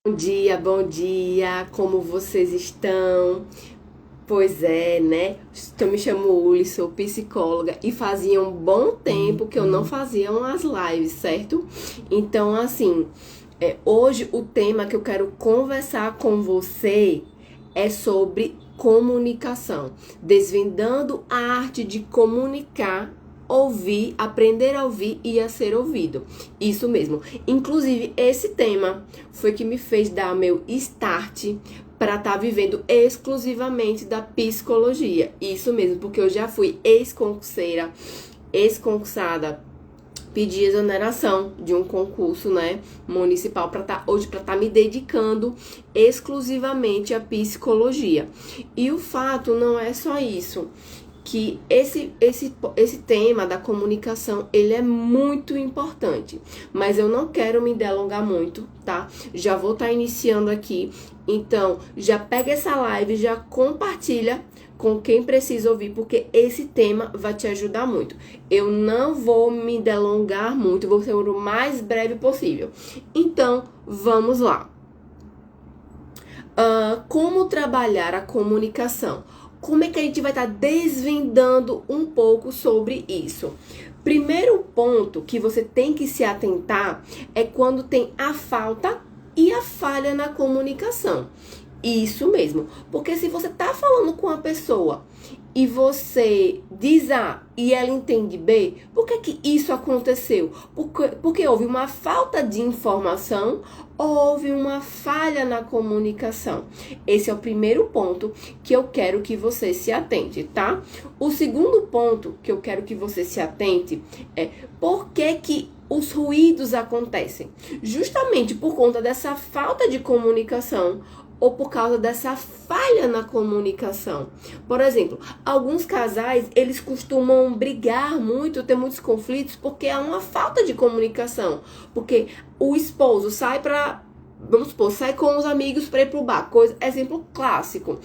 Bom dia, como vocês estão? Pois é, né? Eu me chamo Uli, sou psicóloga e fazia um bom tempo que eu não fazia umas lives, certo? Então, assim, hoje o tema que eu quero conversar com você é sobre comunicação, desvendando a arte de comunicar, ouvir, aprender a ouvir e a ser ouvido. Isso mesmo. Inclusive, esse tema foi que me fez dar meu start para estar vivendo exclusivamente da psicologia. Isso mesmo, porque eu já fui ex-concursada, pedi exoneração de um concurso, né, municipal para estar me dedicando exclusivamente à psicologia. E o fato não é só isso, que esse tema da comunicação, ele é muito importante, mas eu não quero me delongar muito, tá? Já vou estar iniciando aqui, então já pega essa live, já compartilha com quem precisa ouvir, porque esse tema vai te ajudar muito. Eu não vou me delongar muito, vou ser o mais breve possível. Então, vamos lá. Como trabalhar a comunicação? Como é que a gente vai estar desvendando um pouco sobre isso? Primeiro ponto que você tem que se atentar é quando tem a falta e a falha na comunicação. Isso mesmo, porque se você tá falando com a pessoa e você diz A e ela entende B, por que que isso aconteceu? Porque houve uma falta de informação, houve uma falha na comunicação. Esse é o primeiro ponto que eu quero que você se atente, tá? O segundo ponto que eu quero que você se atente é por que os ruídos acontecem? Justamente por conta dessa falta de comunicação ou por causa dessa falha na comunicação. Por exemplo, alguns casais, eles costumam brigar muito, ter muitos conflitos, porque há uma falta de comunicação. Porque o esposo sai sai com os amigos para ir pro bar, exemplo clássico.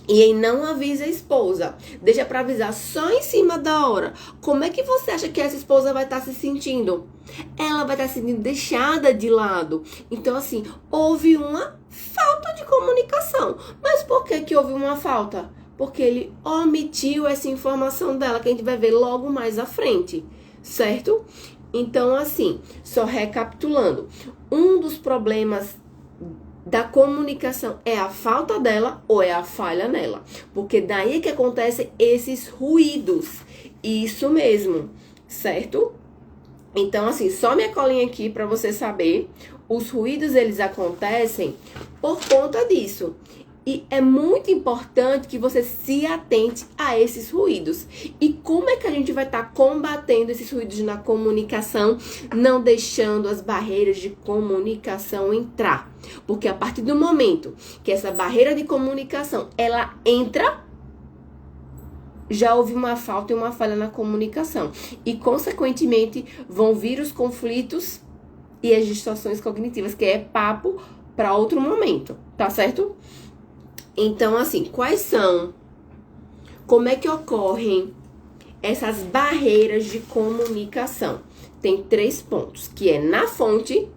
E aí não avisa a esposa, deixa para avisar só em cima da hora. Como é que você acha que essa esposa vai estar se sentindo? Ela vai estar se sentindo deixada de lado. Então, assim, houve uma falta de comunicação. Mas por que houve uma falta? Porque ele omitiu essa informação dela, que a gente vai ver logo mais à frente, certo? Então, assim, só recapitulando, um dos problemas da comunicação é a falta dela ou é a falha nela, porque daí é que acontecem esses ruídos. Isso mesmo, certo? Então, assim, só minha colinha aqui para você saber, os ruídos eles acontecem por conta disso. E é muito importante que você se atente a esses ruídos. E como é que a gente vai estar combatendo esses ruídos na comunicação, não deixando as barreiras de comunicação entrar? Porque a partir do momento que essa barreira de comunicação, ela entra, já houve uma falta e uma falha na comunicação. E, consequentemente, vão vir os conflitos e as distorções cognitivas, que é papo para outro momento, tá certo? Então, assim, como é que ocorrem essas barreiras de comunicação? Tem 3 pontos, que é na fonte,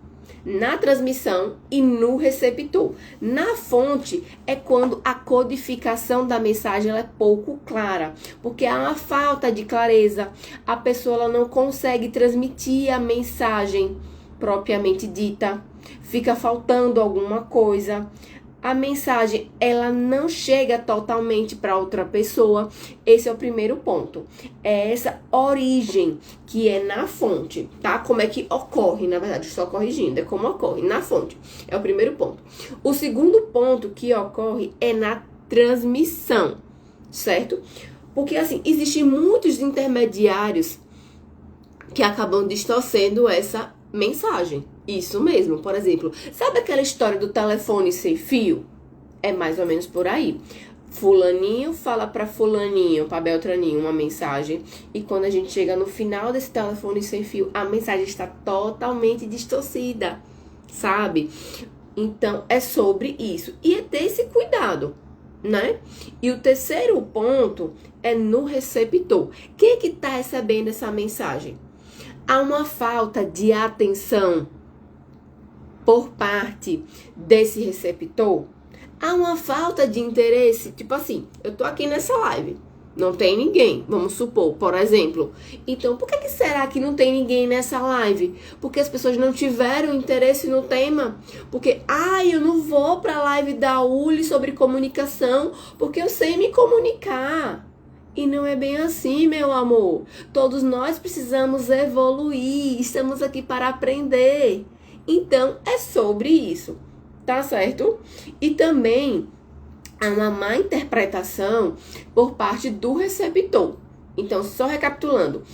na transmissão e no receptor. Na fonte é quando a codificação da mensagem ela é pouco clara, porque há uma falta de clareza, a pessoa ela não consegue transmitir a mensagem propriamente dita, fica faltando alguma coisa. A mensagem, ela não chega totalmente para outra pessoa. Esse é o primeiro ponto. É essa origem que é na fonte, tá? Como é que ocorre, na verdade, só corrigindo, é como ocorre na fonte. É o primeiro ponto. O segundo ponto que ocorre é na transmissão, certo? Porque, assim, existem muitos intermediários que acabam distorcendo essa mensagem. Isso mesmo, por exemplo, sabe aquela história do telefone sem fio? É mais ou menos por aí. Fulaninho fala para fulaninho, para Beltraninho, uma mensagem, e quando a gente chega no final desse telefone sem fio, a mensagem está totalmente distorcida, sabe? Então, é sobre isso. E é ter esse cuidado, né? E o terceiro ponto é no receptor. Quem é que está recebendo essa mensagem? Há uma falta de atenção. por parte desse receptor? Há uma falta de interesse, tipo assim, eu tô aqui nessa live, não tem ninguém, vamos supor, por exemplo. Então, por que será que não tem ninguém nessa live? Porque as pessoas não tiveram interesse no tema? Porque, eu não vou pra live da Uli sobre comunicação, porque eu sei me comunicar. E não é bem assim, meu amor. Todos nós precisamos evoluir, estamos aqui para aprender. Então, é sobre isso. Tá certo? E também há uma má interpretação por parte do receptor. Então, só recapitulando,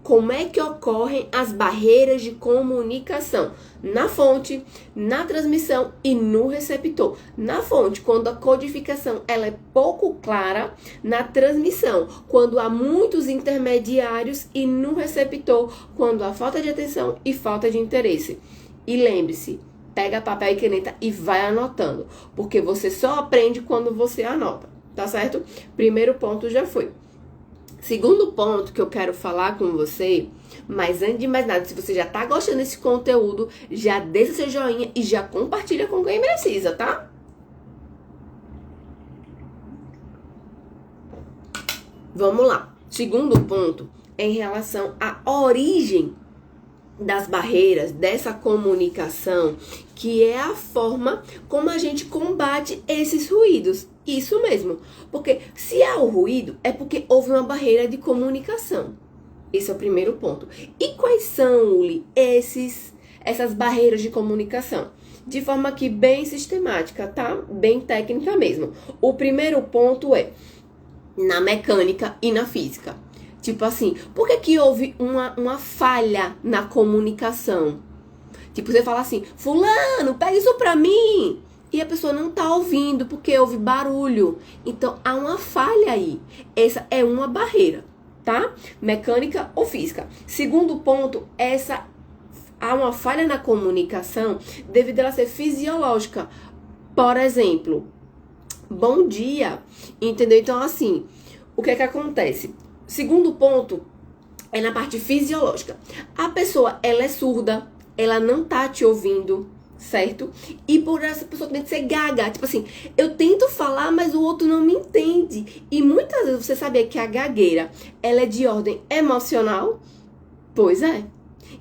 como é que ocorrem as barreiras de comunicação? Na fonte, na transmissão e no receptor. Na fonte, quando a codificação ela é pouco clara, na transmissão, quando há muitos intermediários, e no receptor, quando há falta de atenção e falta de interesse. E lembre-se, pega papel e caneta e vai anotando, porque você só aprende quando você anota, tá certo? Primeiro ponto já foi. Segundo ponto que eu quero falar com você, mas antes de mais nada, se você já tá gostando desse conteúdo, já deixa seu joinha e já compartilha com quem precisa, tá? Vamos lá. Segundo ponto é em relação à origem das barreiras, dessa comunicação, que é a forma como a gente combate esses ruídos. Isso mesmo, porque se há o ruído, é porque houve uma barreira de comunicação. Esse é o primeiro ponto. E quais são, Uli, essas barreiras de comunicação? De forma aqui bem sistemática, tá? Bem técnica mesmo. O primeiro ponto é na mecânica e na física. Tipo assim, por que houve uma falha na comunicação? Tipo, você fala assim, fulano, pega isso pra mim. E a pessoa não tá ouvindo porque houve barulho. Então, há uma falha aí. Essa é uma barreira, tá? Mecânica ou física. Segundo ponto, há uma falha na comunicação devido a ela ser fisiológica. Por exemplo, bom dia, entendeu? Então, assim, o que acontece? Segundo ponto é na parte fisiológica. A pessoa, ela é surda, ela não tá te ouvindo, certo? E por essa pessoa tem que ser gaga. Tipo assim, eu tento falar, mas o outro não me entende. E muitas vezes você sabia que a gagueira, ela é de ordem emocional? Pois é.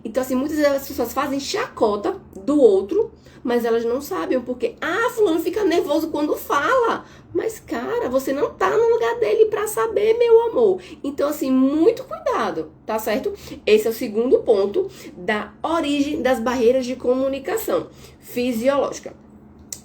Então, assim, muitas vezes as pessoas fazem chacota do outro, mas elas não sabem porque, fulano fica nervoso quando fala. Mas, cara, você não tá no lugar dele pra saber, meu amor. Então, assim, muito cuidado, tá certo? Esse é o segundo ponto da origem das barreiras de comunicação fisiológica.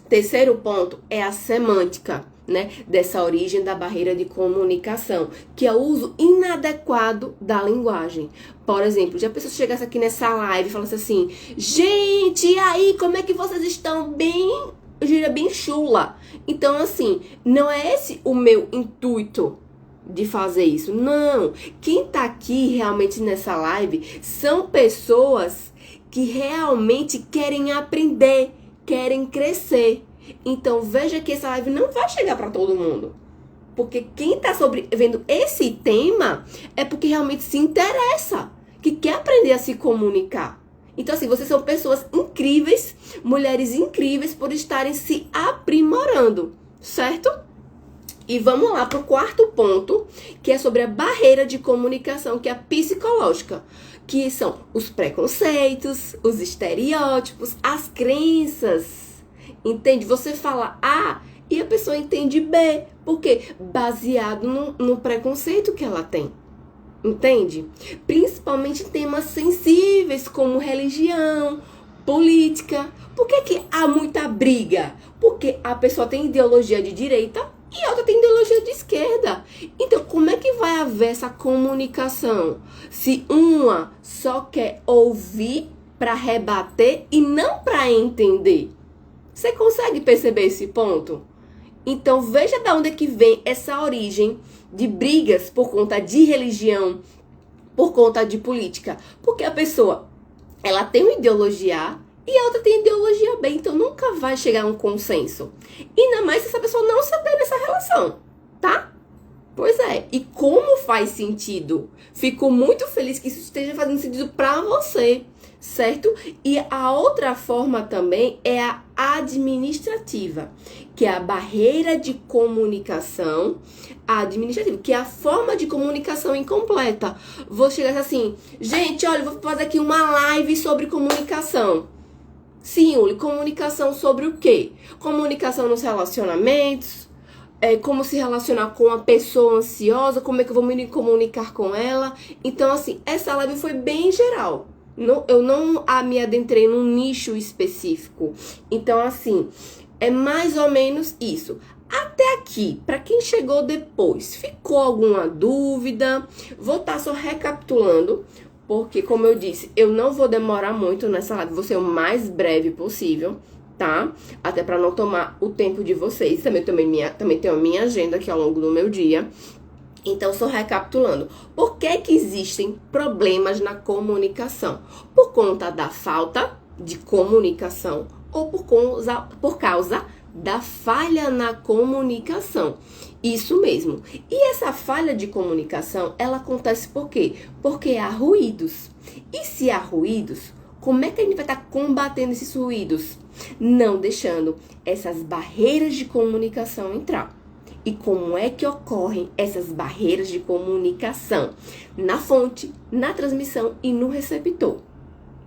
Terceiro ponto é a semântica, né? Dessa origem da barreira de comunicação, que é o uso inadequado da linguagem. Por exemplo, já a pessoa chegasse aqui nessa live e falasse assim, gente, e aí, como é que vocês estão? Eu diria bem chula. Então, assim, não é esse o meu intuito de fazer isso. Não. Quem tá aqui realmente nessa live são pessoas que realmente querem aprender, querem crescer. Então, veja que essa live não vai chegar para todo mundo. Porque quem tá vendo esse tema é porque realmente se interessa, que quer aprender a se comunicar. Então, assim, vocês são pessoas incríveis, mulheres incríveis por estarem se aprimorando, certo? E vamos lá para o quarto ponto, que é sobre a barreira de comunicação, que é a psicológica, que são os preconceitos, os estereótipos, as crenças. Entende? Você fala A e a pessoa entende B. Por quê? Baseado no preconceito que ela tem. Entende? Principalmente em temas sensíveis como religião, política. Por que há muita briga? Porque a pessoa tem ideologia de direita e a outra tem ideologia de esquerda. Então, como é que vai haver essa comunicação se uma só quer ouvir para rebater e não para entender? Você consegue perceber esse ponto? Então, veja de onde é que vem essa origem de brigas por conta de religião, por conta de política. Porque a pessoa, ela tem uma ideologia A e a outra tem ideologia B, então nunca vai chegar a um consenso. E ainda mais se essa pessoa não saber dessa relação, tá? Pois é, e como faz sentido? Fico muito feliz que isso esteja fazendo sentido pra você, certo? E a outra forma também é a administrativa, que é a barreira de comunicação administrativa, que é a forma de comunicação incompleta. Vou chegar assim, gente, olha, vou fazer aqui uma live sobre comunicação. Sim, Uli, comunicação sobre o quê? Comunicação nos relacionamentos, como se relacionar com a pessoa ansiosa, como é que eu vou me comunicar com ela. Então, assim, essa live foi bem geral. Eu não me adentrei num nicho específico. Então, assim, é mais ou menos isso. Até aqui, para quem chegou depois, ficou alguma dúvida? Vou estar só recapitulando, porque, como eu disse, eu não vou demorar muito nessa live, vou ser o mais breve possível, tá? Até para não tomar o tempo de vocês. Também tenho a minha agenda aqui ao longo do meu dia. Então, só recapitulando, por que que existem problemas na comunicação? Por conta da falta de comunicação ou por causa da falha na comunicação. Isso mesmo. E essa falha de comunicação, ela acontece por quê? Porque há ruídos. E se há ruídos, como é que a gente vai estar combatendo esses ruídos? Não deixando essas barreiras de comunicação entrar. E como é que ocorrem essas barreiras de comunicação? Na fonte, na transmissão e no receptor.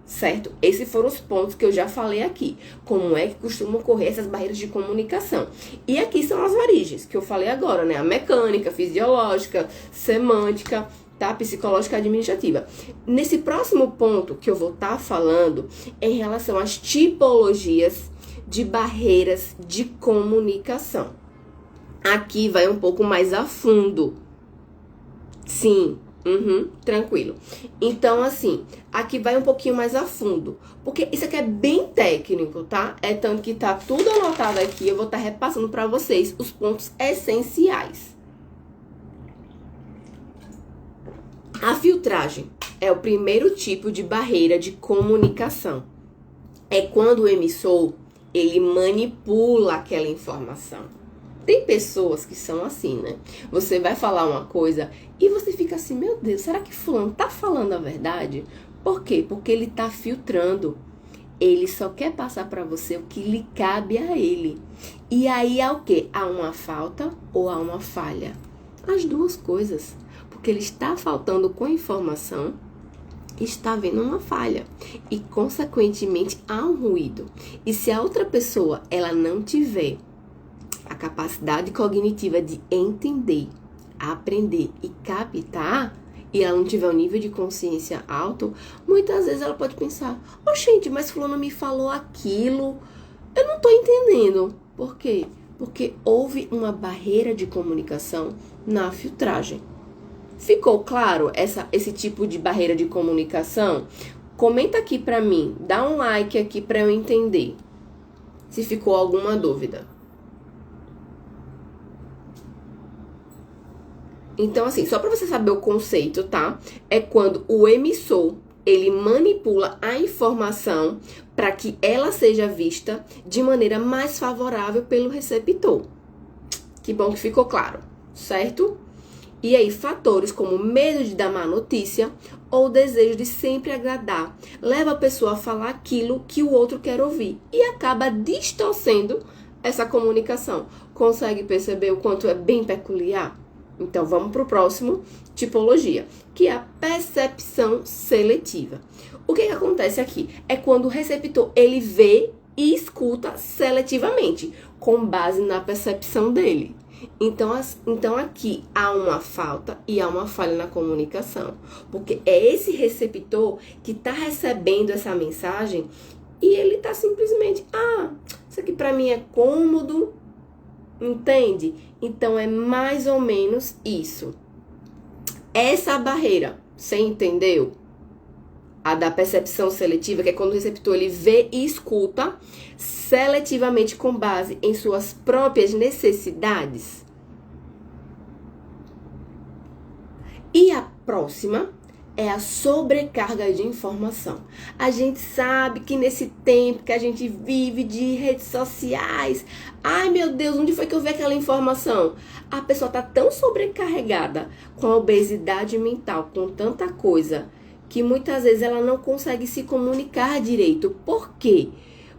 Certo? Esses foram os pontos que eu já falei aqui. Como é que costumam ocorrer essas barreiras de comunicação? E aqui são as varigens que eu falei agora, né? A mecânica, fisiológica, semântica, tá? Psicológica administrativa. Nesse próximo ponto que eu vou estar falando é em relação às tipologias de barreiras de comunicação. Aqui vai um pouco mais a fundo. Sim, tranquilo. Então, assim, aqui vai um pouquinho mais a fundo. Porque isso aqui é bem técnico, tá? É tanto que tá tudo anotado aqui. Eu vou estar repassando para vocês os pontos essenciais. A filtragem é o primeiro tipo de barreira de comunicação. É quando o emissor, ele manipula aquela informação. Tem pessoas que são assim, né? Você vai falar uma coisa e você fica assim, meu Deus, será que fulano tá falando a verdade? Por quê? Porque ele tá filtrando. Ele só quer passar para você o que lhe cabe a ele. E aí há o quê? Há uma falta ou há uma falha? As duas coisas. Porque ele está faltando com a informação, está havendo uma falha. E, consequentemente, há um ruído. E se a outra pessoa, ela não tiver a capacidade cognitiva de entender, aprender e captar, e ela não tiver um nível de consciência alto, muitas vezes ela pode pensar, gente, mas fulano me falou aquilo, eu não tô entendendo. Por quê? Porque houve uma barreira de comunicação na filtragem. Ficou claro esse tipo de barreira de comunicação? Comenta aqui pra mim, dá um like aqui pra eu entender, se ficou alguma dúvida. Então, assim, só para você saber o conceito, tá? É quando o emissor, ele manipula a informação para que ela seja vista de maneira mais favorável pelo receptor. Que bom que ficou claro, certo? E aí, fatores como medo de dar má notícia ou desejo de sempre agradar leva a pessoa a falar aquilo que o outro quer ouvir e acaba distorcendo essa comunicação. Consegue perceber o quanto é bem peculiar? Então, vamos para o próximo tipologia, que é a percepção seletiva. O que acontece aqui? É quando o receptor, ele vê e escuta seletivamente, com base na percepção dele. Então, aqui há uma falta e há uma falha na comunicação. Porque é esse receptor que está recebendo essa mensagem e ele está simplesmente, isso aqui para mim é cômodo, entende? Então, é mais ou menos isso. Essa barreira, você entendeu? A da percepção seletiva, que é quando o receptor ele vê e escuta seletivamente com base em suas próprias necessidades. E a próxima é a sobrecarga de informação. A gente sabe que nesse tempo que a gente vive de redes sociais, ai meu Deus, onde foi que eu vi aquela informação? A pessoa tá tão sobrecarregada com a obesidade mental, com tanta coisa, que muitas vezes ela não consegue se comunicar direito. Por quê?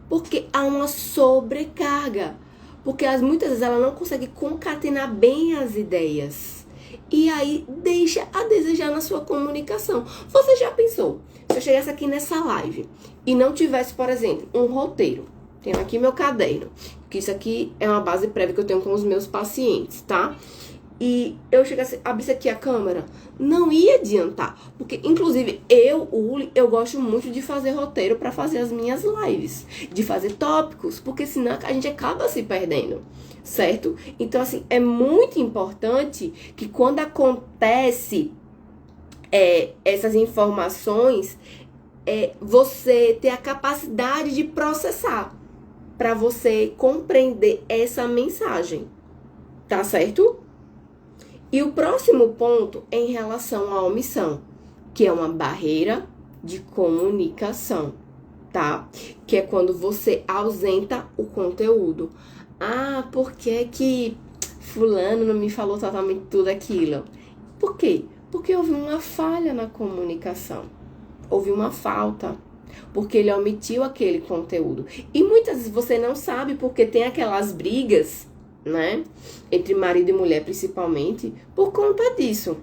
Porque há uma sobrecarga. Porque muitas vezes ela não consegue concatenar bem as ideias. E aí deixa a desejar na sua comunicação. Você já pensou? Se eu chegasse aqui nessa live e não tivesse, por exemplo, um roteiro. Tenho aqui meu caderno. Que isso aqui é uma base prévia que eu tenho com os meus pacientes, tá? E eu chegasse, abrisse aqui a câmera, não ia adiantar. Porque, inclusive, eu gosto muito de fazer roteiro para fazer as minhas lives. De fazer tópicos, porque senão a gente acaba se perdendo, certo? Então, assim, é muito importante que quando acontece essas informações, você ter a capacidade de processar para você compreender essa mensagem, tá certo? E o próximo ponto é em relação à omissão, que é uma barreira de comunicação, tá? Que é quando você ausenta o conteúdo. Ah, por que fulano não me falou totalmente tudo aquilo? Por quê? Porque houve uma falha na comunicação. Houve uma falta. Porque ele omitiu aquele conteúdo. E muitas vezes você não sabe porque tem aquelas brigas, né? Entre marido e mulher, principalmente, por conta disso.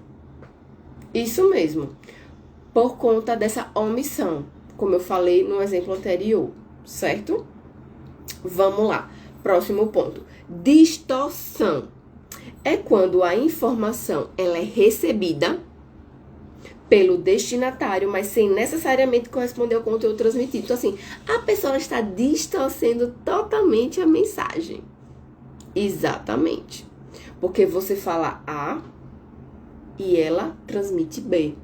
Isso mesmo. Por conta dessa omissão. Como eu falei no exemplo anterior, certo? Vamos lá. Próximo ponto. Distorção. É quando a informação ela é recebida pelo destinatário, mas sem necessariamente corresponder ao conteúdo transmitido. Então, assim, a pessoa está distorcendo totalmente a mensagem. Exatamente. Porque você fala A e ela transmite B.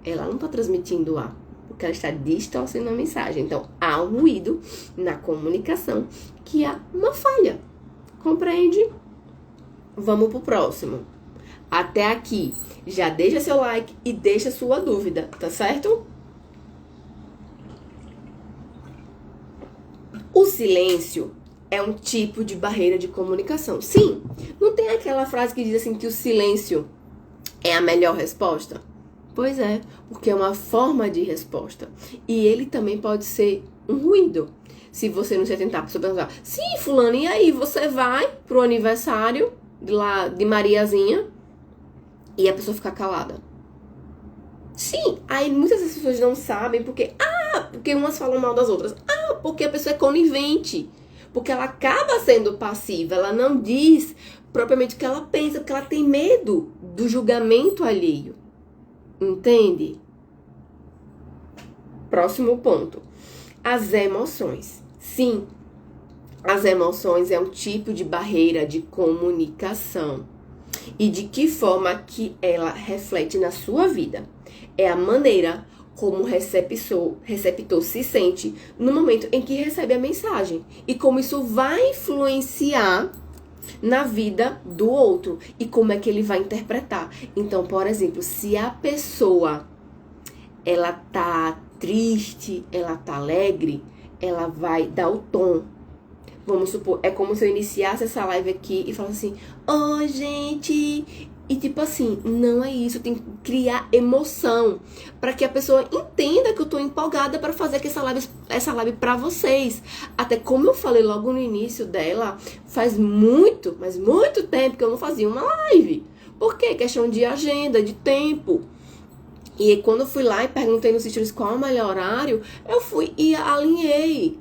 Ela não está transmitindo A, porque ela está distorcendo a mensagem. Então, há um ruído na comunicação que há uma falha. Compreende? Vamos pro próximo. Até aqui, já deixa seu like e deixa sua dúvida, tá certo? O silêncio é um tipo de barreira de comunicação. Sim, não tem aquela frase que diz assim que o silêncio é a melhor resposta? Pois é, porque é uma forma de resposta. E ele também pode ser um ruído. Se você não se atentar para você perguntar, sim, fulano, e aí, você vai pro aniversário de Mariazinha e a pessoa ficar calada? Sim, aí muitas das pessoas não sabem porque umas falam mal das outras. Porque a pessoa é conivente. Porque ela acaba sendo passiva, ela não diz propriamente o que ela pensa, porque ela tem medo do julgamento alheio. Entende? Próximo ponto. As emoções. Sim, as emoções é um tipo de barreira de comunicação. E de que forma que ela reflete na sua vida? É a maneira como o receptor se sente no momento em que recebe a mensagem. E como isso vai influenciar na vida do outro. E como é que ele vai interpretar. Então, por exemplo, se a pessoa ela tá triste, ela tá alegre, ela vai dar o tom. Vamos supor, é como se eu iniciasse essa live aqui e falasse assim, oi, gente. E tipo assim, não é isso, tem que criar emoção para que a pessoa entenda que eu tô empolgada para fazer aqui essa live para vocês. Até como eu falei logo no início dela, faz muito, mas muito tempo que eu não fazia uma live. Por quê? Questão de agenda, de tempo. E quando eu fui lá e perguntei nos stories qual é o melhor horário, eu fui e alinhei.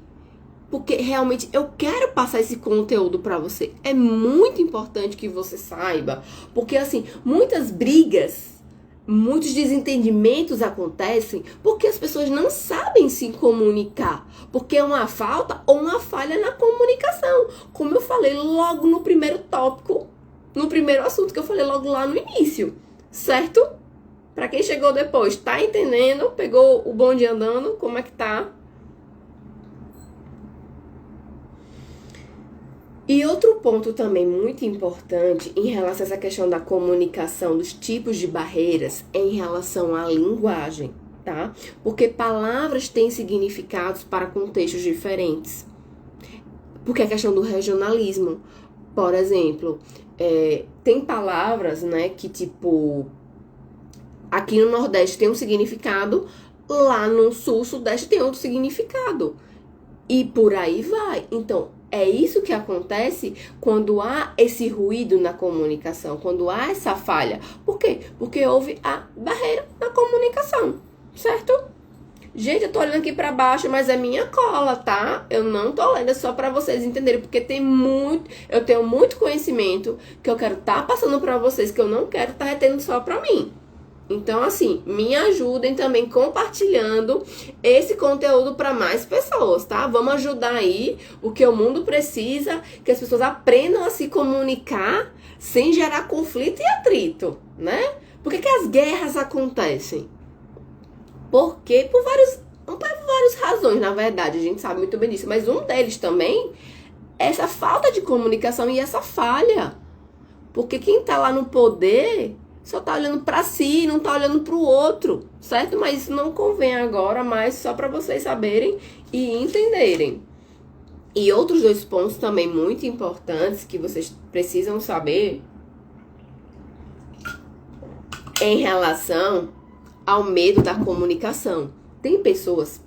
Porque realmente eu quero passar esse conteúdo pra você. É muito importante que você saiba. Porque assim, muitas brigas, muitos desentendimentos acontecem porque as pessoas não sabem se comunicar. Porque é uma falta ou uma falha na comunicação. Como eu falei logo no primeiro tópico, no primeiro assunto que eu falei logo lá no início. Certo? Pra quem chegou depois, tá entendendo? Pegou o bonde andando? Como é que tá? E outro ponto também muito importante em relação a essa questão da comunicação, dos tipos de barreiras, é em relação à linguagem, tá? Porque palavras têm significados para contextos diferentes. Porque a questão do regionalismo, por exemplo, tem palavras, né, que tipo, aqui no Nordeste tem um significado, lá no sul, sudeste tem outro significado. E por aí vai. Então, é isso que acontece quando há esse ruído na comunicação, quando há essa falha. Por quê? Porque houve a barreira na comunicação, certo? Gente, eu tô olhando aqui pra baixo, mas é minha cola, tá? Eu não tô lendo, é só pra vocês entenderem, porque eu tenho muito conhecimento que eu quero tá passando pra vocês, que eu não quero tá retendo só pra mim. Então, assim, me ajudem também compartilhando esse conteúdo para mais pessoas, tá? Vamos ajudar aí o que o mundo precisa, que as pessoas aprendam a se comunicar sem gerar conflito e atrito, né? Por que as guerras acontecem? Porque por várias razões, na verdade, a gente sabe muito bem disso. Mas um deles também é essa falta de comunicação e essa falha. Porque quem tá lá no poder só tá olhando pra si, não tá olhando pro outro, certo? Mas isso não convém agora, mas só pra vocês saberem e entenderem. E outros 2 pontos também muito importantes que vocês precisam saber em relação ao medo da comunicação. Tem pessoas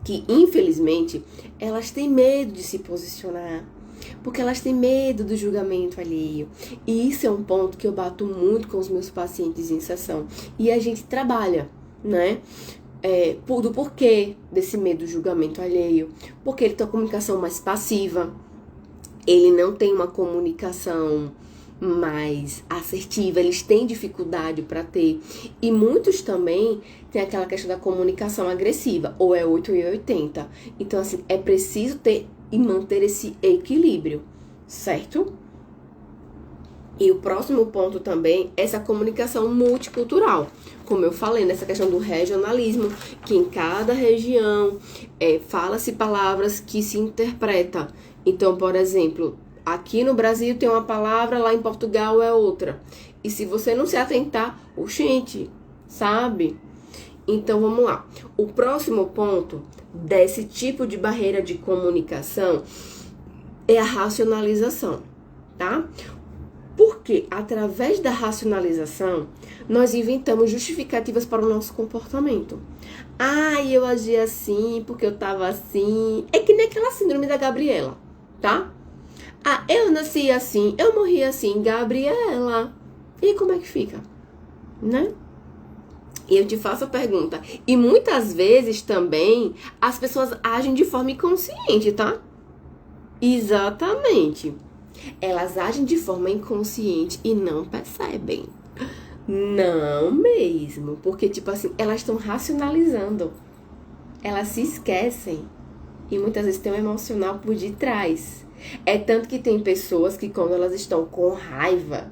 que, infelizmente, elas têm medo de se posicionar, porque elas têm medo do julgamento alheio. E isso é um ponto que eu bato muito com os meus pacientes em sessão. E a gente trabalha, né? Do porquê desse medo do julgamento alheio. Porque ele tem uma comunicação mais passiva. Ele não tem uma comunicação mais assertiva. Eles têm dificuldade para ter. E muitos também têm aquela questão da comunicação agressiva. Ou é 8 e 80. Então, assim, é preciso ter e manter esse equilíbrio, certo? E o próximo ponto também é essa comunicação multicultural. Como eu falei, nessa questão do regionalismo, que em cada região fala-se palavras que se interpreta. Então, por exemplo, aqui no Brasil tem uma palavra, lá em Portugal é outra. E se você não se atentar, oxente, sabe? Então, vamos lá. O próximo ponto desse tipo de barreira de comunicação é a racionalização, tá? Porque através da racionalização, nós inventamos justificativas para o nosso comportamento. Ah, eu agi assim porque eu tava assim. É que nem aquela síndrome da Gabriela, tá? Ah, eu nasci assim, eu morri assim, Gabriela. E como é que fica? Né? E eu te faço a pergunta. E muitas vezes também as pessoas agem de forma inconsciente, tá? Exatamente. Elas agem de forma inconsciente e não percebem. Não mesmo. Porque, tipo assim, elas estão racionalizando. Elas se esquecem. E muitas vezes tem um emocional por detrás. É tanto que tem pessoas que quando elas estão com raiva,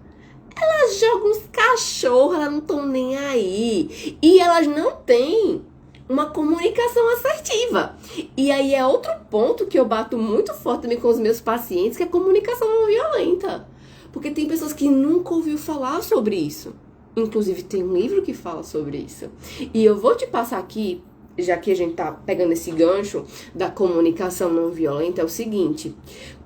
elas jogam os cachorros, elas não estão nem aí. E elas não têm uma comunicação assertiva. E aí é outro ponto que eu bato muito forte também com os meus pacientes, que é a comunicação não violenta. Porque tem pessoas que nunca ouviu falar sobre isso. Inclusive tem um livro que fala sobre isso. E eu vou te passar aqui, já que a gente tá pegando esse gancho da comunicação não violenta, é o seguinte: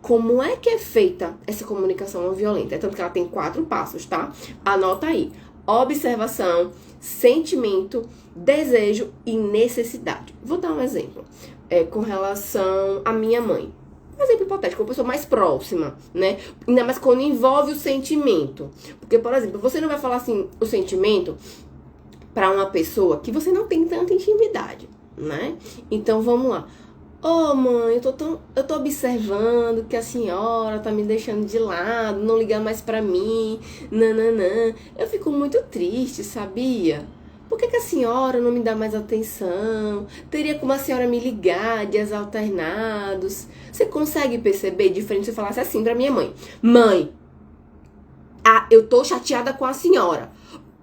como é que é feita essa comunicação não violenta? É tanto que ela tem 4 passos, tá? Anota aí: observação, sentimento, desejo e necessidade. Vou dar um exemplo. Com relação à minha mãe. Um exemplo hipotético, uma pessoa mais próxima, né? Ainda mais quando envolve o sentimento. Porque, por exemplo, você não vai falar assim, o sentimento para uma pessoa que você não tem tanta intimidade, né? Então, vamos lá. Ô, mãe, eu tô observando que a senhora tá me deixando de lado, não liga mais pra mim, nananã. Eu fico muito triste, sabia? Por que a senhora não me dá mais atenção? Teria como a senhora me ligar dias alternados? Você consegue perceber diferente se eu falasse assim pra minha mãe? Mãe, eu tô chateada com a senhora,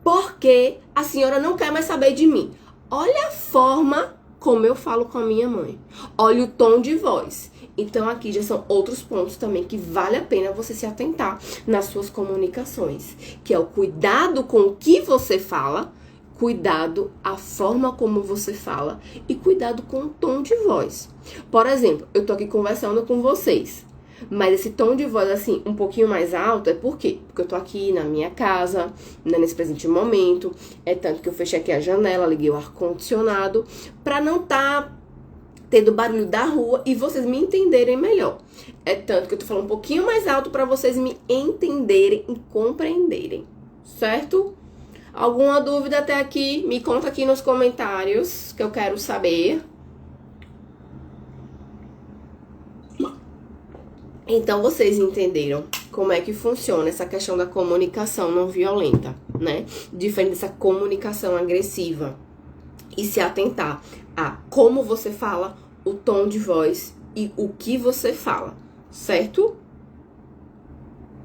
porque a senhora não quer mais saber de mim. Olha a forma como eu falo com a minha mãe. Olha o tom de voz. Então aqui já são outros pontos também que vale a pena você se atentar nas suas comunicações, que é o cuidado com o que você fala, cuidado a forma como você fala e cuidado com o tom de voz. Por exemplo, eu tô aqui conversando com vocês. Mas esse tom de voz, assim, um pouquinho mais alto, é por quê? Porque eu tô aqui na minha casa, né, nesse presente momento. É tanto que eu fechei aqui a janela, liguei o ar-condicionado, pra não tendo barulho da rua e vocês me entenderem melhor. É tanto que eu tô falando um pouquinho mais alto pra vocês me entenderem e compreenderem, certo? Alguma dúvida até aqui? Me conta aqui nos comentários, que eu quero saber. Então, vocês entenderam como é que funciona essa questão da comunicação não violenta, né? Diferente dessa comunicação agressiva. E se atentar a como você fala, o tom de voz e o que você fala, certo?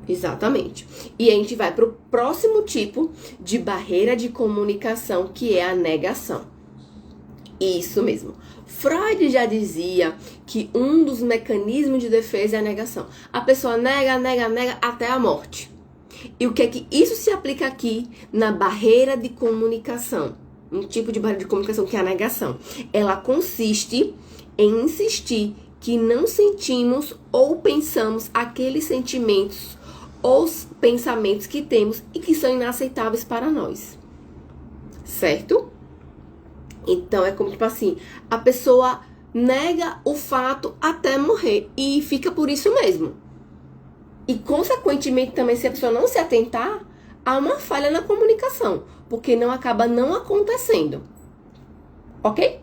Exatamente. E a gente vai para o próximo tipo de barreira de comunicação, que é a negação. Isso mesmo. Freud já dizia que um dos mecanismos de defesa é a negação. A pessoa nega até a morte. E o que é que isso se aplica aqui na barreira de comunicação? Um tipo de barreira de comunicação que é a negação. Ela consiste em insistir que não sentimos ou pensamos aqueles sentimentos ou pensamentos que temos e que são inaceitáveis para nós. Certo? Então, é como, tipo assim, a pessoa nega o fato até morrer e fica por isso mesmo. E, consequentemente, também, se a pessoa não se atentar, há uma falha na comunicação, porque não acaba não acontecendo. Ok?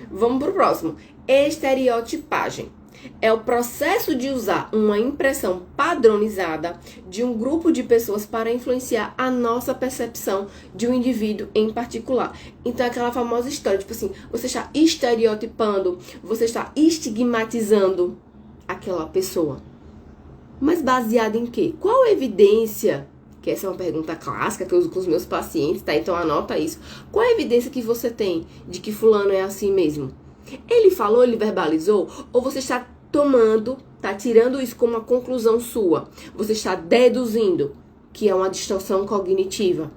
Vamos pro próximo. Estereotipagem. É o processo de usar uma impressão padronizada de um grupo de pessoas para influenciar a nossa percepção de um indivíduo em particular. Então, é aquela famosa história, tipo assim, você está estereotipando, você está estigmatizando aquela pessoa. Mas baseado em quê? Qual a evidência? Que essa é uma pergunta clássica que eu uso com os meus pacientes, tá? Então, anota isso. Qual a evidência que você tem de que fulano é assim mesmo? Ele falou, ele verbalizou? Ou você está tomando, tá tirando isso como uma conclusão sua? Você está deduzindo que é uma distorção cognitiva.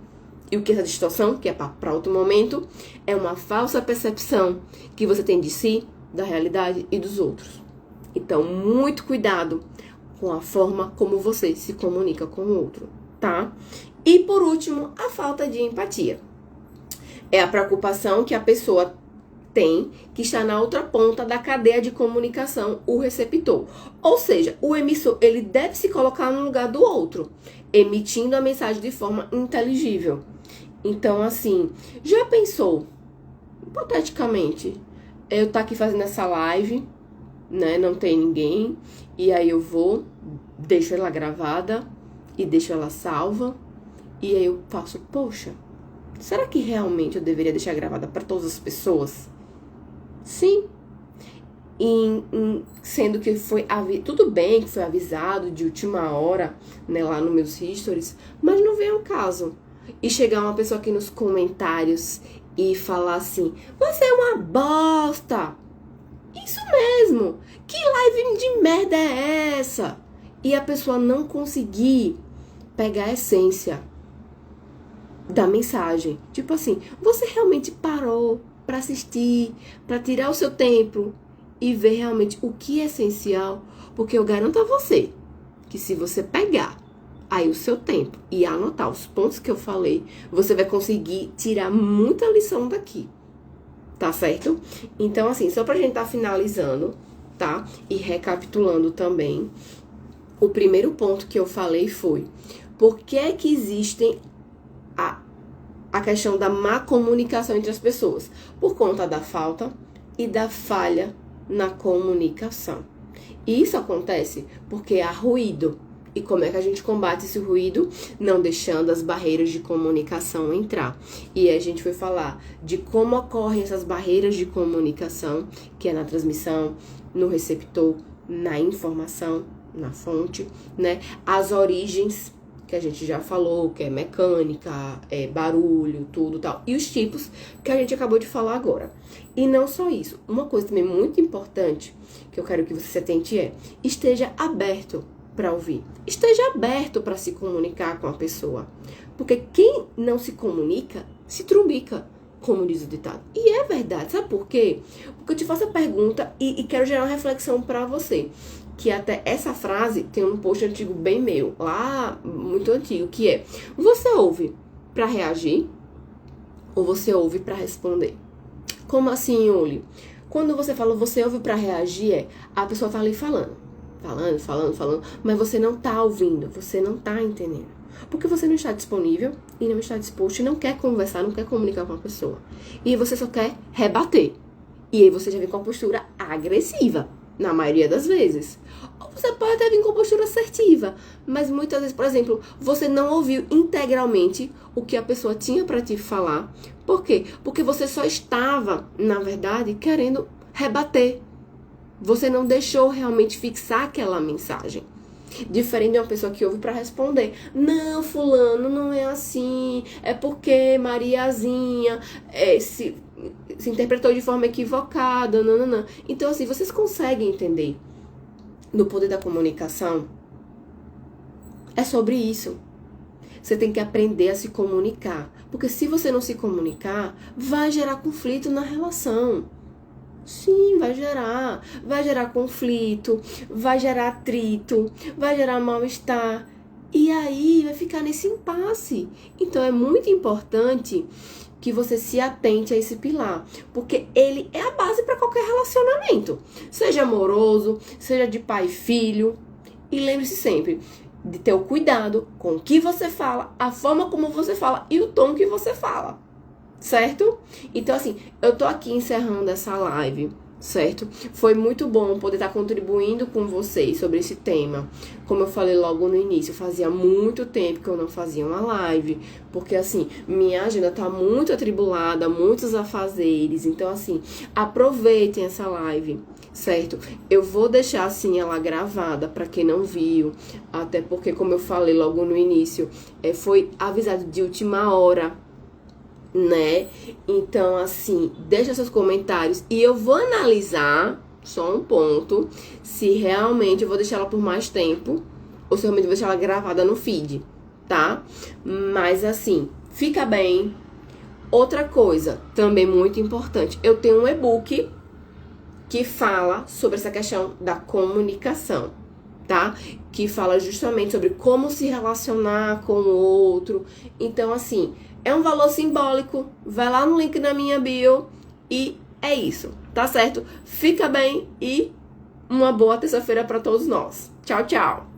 E o que é essa distorção, que é para outro momento, é uma falsa percepção que você tem de si, da realidade e dos outros. Então, muito cuidado com a forma como você se comunica com o outro, tá? E por último, a falta de empatia. É a preocupação que a pessoa tem, que está na outra ponta da cadeia de comunicação, o receptor. Ou seja, o emissor, ele deve se colocar no lugar do outro, emitindo a mensagem de forma inteligível. Então, assim, já pensou, hipoteticamente, eu tô aqui fazendo essa live, né, não tem ninguém, e aí eu vou, deixo ela gravada e deixo ela salva, e aí eu faço, poxa, será que realmente eu deveria deixar gravada para todas as pessoas? Sim, sendo que foi tudo bem que foi avisado de última hora, né, lá nos meus stories, mas não vem ao caso. E chegar uma pessoa aqui nos comentários e falar assim, você é uma bosta. Isso mesmo, que live de merda é essa? E a pessoa não conseguir pegar a essência da mensagem. Tipo assim, você realmente parou para assistir, para tirar o seu tempo e ver realmente o que é essencial, porque eu garanto a você que se você pegar aí o seu tempo e anotar os pontos que eu falei, você vai conseguir tirar muita lição daqui, tá certo? Então, assim, só pra gente tá finalizando, tá? E recapitulando também, o primeiro ponto que eu falei foi, por que é que existem a questão da má comunicação entre as pessoas? Por conta da falta e da falha na comunicação. E isso acontece porque há ruído. E como é que a gente combate esse ruído? Não deixando as barreiras de comunicação entrar. E a gente foi falar de como ocorrem essas barreiras de comunicação, que é na transmissão, no receptor, na informação, na fonte, né? As origens, que a gente já falou, que é mecânica, é barulho, tudo tal. E os tipos que a gente acabou de falar agora. E não só isso. Uma coisa também muito importante que eu quero que você se atente é, esteja aberto para ouvir. Esteja aberto para se comunicar com a pessoa. Porque quem não se comunica, se trumbica, como diz o ditado. E é verdade, sabe por quê? Porque eu te faço a pergunta e quero gerar uma reflexão para você. que até essa frase tem um post antigo bem meu, lá muito antigo, que é: você ouve pra reagir ou você ouve pra responder? Como assim, Yuli? Quando você fala você ouve pra reagir, a pessoa tá ali falando, mas você não tá ouvindo, você não tá entendendo. Porque você não está disponível e não está disposto e não quer conversar, não quer comunicar com a pessoa. E você só quer rebater. E aí você já vem com uma postura agressiva, na maioria das vezes. Ou você pode até vir com uma postura assertiva, mas muitas vezes, por exemplo, você não ouviu integralmente o que a pessoa tinha para te falar. Por quê? Porque você só estava, na verdade, querendo rebater. Você não deixou realmente fixar aquela mensagem. Diferente de uma pessoa que ouve para responder: não, fulano, não é assim, é porque Mariazinha se interpretou de forma equivocada, não. Então, assim, vocês conseguem entender no poder da comunicação? É sobre isso. Você tem que aprender a se comunicar, porque se você não se comunicar, vai gerar conflito na relação. Sim, vai gerar conflito, vai gerar atrito, vai gerar mal-estar, e aí vai ficar nesse impasse. Então é muito importante que você se atente a esse pilar, porque ele é a base para qualquer relacionamento, seja amoroso, seja de pai e filho. E lembre-se sempre de ter o cuidado com o que você fala, a forma como você fala e o tom que você fala. Certo? Então, assim, eu tô aqui encerrando essa live, certo? Foi muito bom poder estar contribuindo com vocês sobre esse tema. Como eu falei logo no início, fazia muito tempo que eu não fazia uma live, porque, assim, minha agenda tá muito atribulada, muitos afazeres. Então, assim, aproveitem essa live, certo? Eu vou deixar, assim, ela gravada para quem não viu, até porque, como eu falei logo no início, foi avisado de última hora, né? Então, assim, deixa seus comentários e eu vou analisar, só um ponto, se realmente eu vou deixar ela por mais tempo ou se realmente eu vou deixar ela gravada no feed, tá? Mas, assim, fica bem. Outra coisa, também muito importante, eu tenho um e-book que fala sobre essa questão da comunicação, tá? Que fala justamente sobre como se relacionar com o outro. Então, assim, é um valor simbólico. Vai lá no link na minha bio e é isso, tá certo? Fica bem e uma boa terça-feira para todos nós. Tchau, tchau!